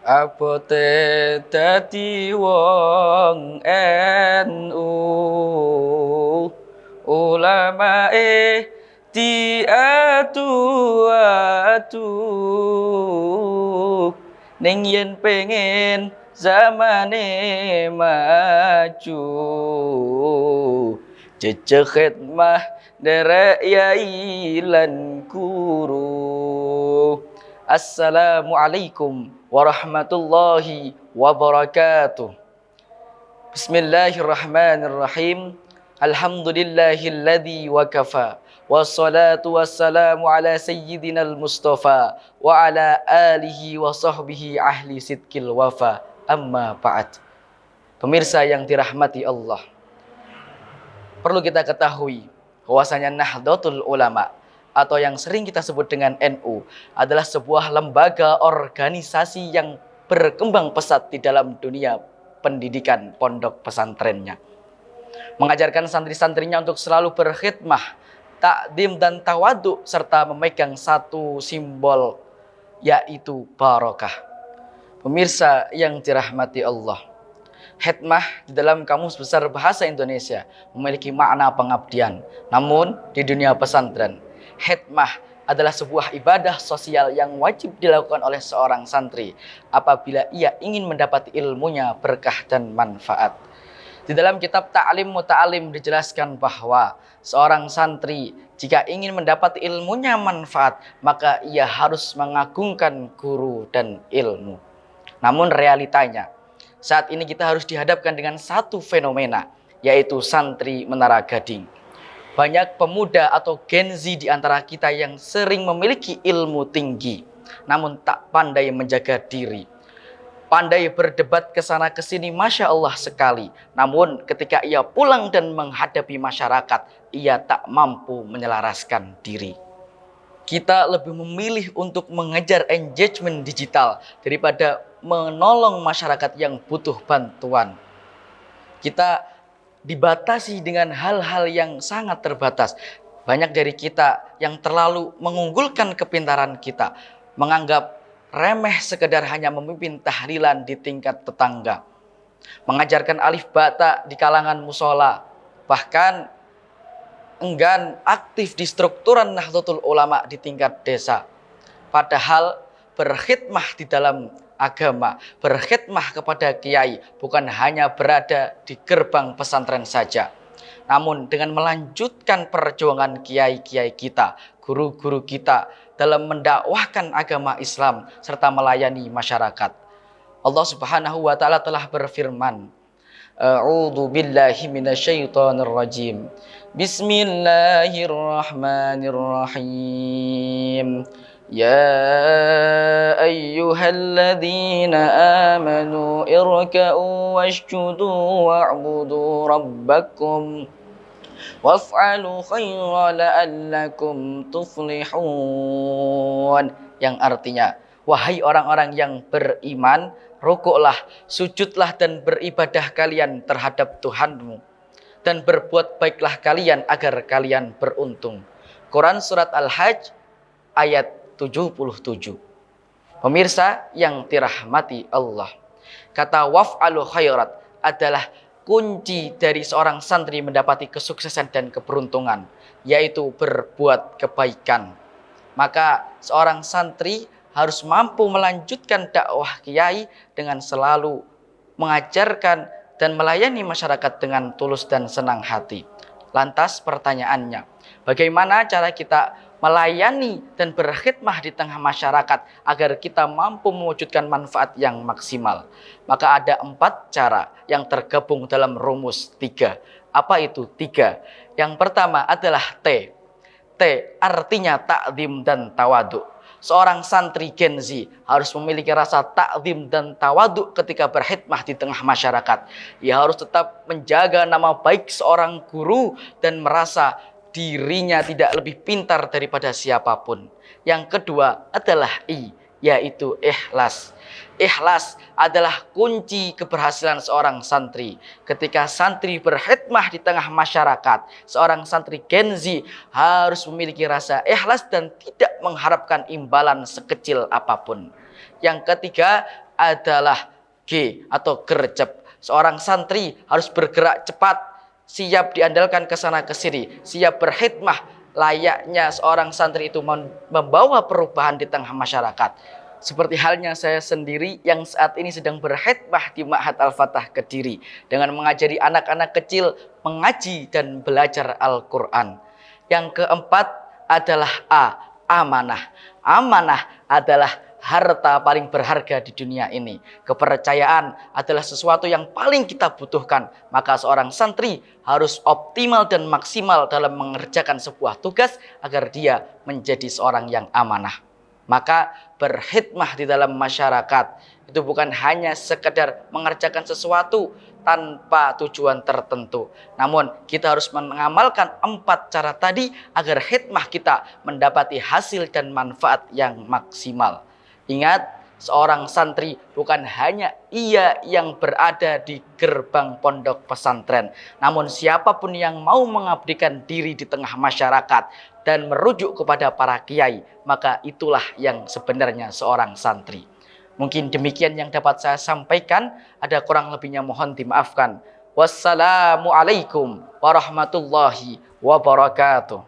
Apa te dadi wong NU, ulamae diadu-adu, ning yen pengen zamane maju, jejeg khidmah derek yai lan guru. Assalamualaikum warahmatullahi wabarakatuh. Bismillahirrahmanirrahim. Alhamdulillahilladzi wa kafa. Wassalatu wassalamu ala sayyidinal Mustafa wa ala alihi wa sahbihi ahli sidqil wafa. Amma ba'd. Pemirsa yang dirahmati Allah, perlu kita ketahui bahwasanya Nahdlatul Ulama atau yang sering kita sebut dengan NU adalah sebuah lembaga organisasi yang berkembang pesat di dalam dunia pendidikan pondok pesantrennya. Mengajarkan santri-santrinya untuk selalu berkhidmah, takdim dan tawadu, serta memegang satu simbol, yaitu barokah. Pemirsa yang dirahmati Allah, khidmah di dalam Kamus Besar Bahasa Indonesia memiliki makna pengabdian. Namun di dunia pesantren, khidmah adalah sebuah ibadah sosial yang wajib dilakukan oleh seorang santri apabila ia ingin mendapat ilmunya berkah dan manfaat. Di dalam kitab Ta'lim Muta'alim dijelaskan bahwa seorang santri jika ingin mendapat ilmunya manfaat, maka ia harus mengagungkan guru dan ilmu. Namun realitanya, saat ini kita harus dihadapkan dengan satu fenomena, yaitu santri menara gading. Banyak pemuda atau Gen Z di antara kita yang sering memiliki ilmu tinggi, namun tak pandai menjaga diri. Pandai berdebat ke sana ke sini, Masya Allah sekali. Namun ketika ia pulang dan menghadapi masyarakat, ia tak mampu menyelaraskan diri. Kita lebih memilih untuk mengejar engagement digital daripada menolong masyarakat yang butuh bantuan. Kita dibatasi dengan hal-hal yang sangat terbatas. Banyak dari kita yang terlalu mengunggulkan kepintaran kita, menganggap remeh sekedar hanya memimpin tahlilan di tingkat tetangga, mengajarkan alif bata di kalangan musola, bahkan enggan aktif di strukturan Nahdlatul Ulama di tingkat desa. Padahal berkhidmah di dalam agama, berkhidmah kepada kiai bukan hanya berada di gerbang pesantren saja, namun dengan melanjutkan perjuangan kiai-kiai kita, guru-guru kita dalam mendakwahkan agama Islam serta melayani masyarakat. Allah Subhanahu wa taala telah berfirman, A'udzu billahi minasyaitonir rajim. Bismillahirrahmanirrahim. Ya ayyuhalladzina amanu irka'u wasjudu wa'budu rabbakum waf'alu khairan la'allakum tuflihun. Yang artinya, wahai orang-orang yang beriman, rukuklah, sujudlah dan beribadah kalian terhadap Tuhanmu, dan berbuat baiklah kalian agar kalian beruntung. Quran Surat Al-Hajj ayat 77. Pemirsa yang dirahmati Allah, kata waf'alu khairat adalah kunci dari seorang santri mendapati kesuksesan dan keberuntungan, yaitu berbuat kebaikan. Maka seorang santri harus mampu melanjutkan dakwah kiai dengan selalu mengajarkan dan melayani masyarakat dengan tulus dan senang hati. Lantas pertanyaannya, bagaimana cara kita melayani dan berkhidmah di tengah masyarakat agar kita mampu mewujudkan manfaat yang maksimal? Maka ada 4 cara yang tergabung dalam rumus 3. Apa itu 3? Yang pertama adalah T. T artinya takzim dan tawadu. Seorang santri Gen Z harus memiliki rasa takzim dan tawadu ketika berkhidmah di tengah masyarakat. Ia harus tetap menjaga nama baik seorang guru dan merasa dirinya tidak lebih pintar daripada siapapun. Yang kedua adalah I, yaitu ikhlas. Ikhlas adalah kunci keberhasilan seorang santri. Ketika santri berkhidmah di tengah masyarakat, seorang santri Gen Z harus memiliki rasa ikhlas dan tidak mengharapkan imbalan sekecil apapun. Yang ketiga adalah G atau gercep. Seorang santri harus bergerak cepat, siap diandalkan ke sana ke sini, siap berkhidmah layaknya seorang santri itu membawa perubahan di tengah masyarakat. Seperti halnya saya sendiri yang saat ini sedang berkhidmah di Ma'had Al-Fatah Kediri dengan mengajari anak-anak kecil mengaji dan belajar Al-Quran. Yang keempat adalah A, amanah. Amanah adalah harta paling berharga di dunia ini. Kepercayaan adalah sesuatu yang paling kita butuhkan. Maka seorang santri harus optimal dan maksimal dalam mengerjakan sebuah tugas agar dia menjadi seorang yang amanah. Maka berkhidmah di dalam masyarakat itu bukan hanya sekedar mengerjakan sesuatu tanpa tujuan tertentu. Namun kita harus mengamalkan 4 cara tadi agar khidmah kita mendapati hasil dan manfaat yang maksimal. Ingat, seorang santri bukan hanya ia yang berada di gerbang pondok pesantren. Namun siapapun yang mau mengabdikan diri di tengah masyarakat dan merujuk kepada para kiai, maka itulah yang sebenarnya seorang santri. Mungkin demikian yang dapat saya sampaikan. Ada kurang lebihnya mohon dimaafkan. Wassalamualaikum warahmatullahi wabarakatuh.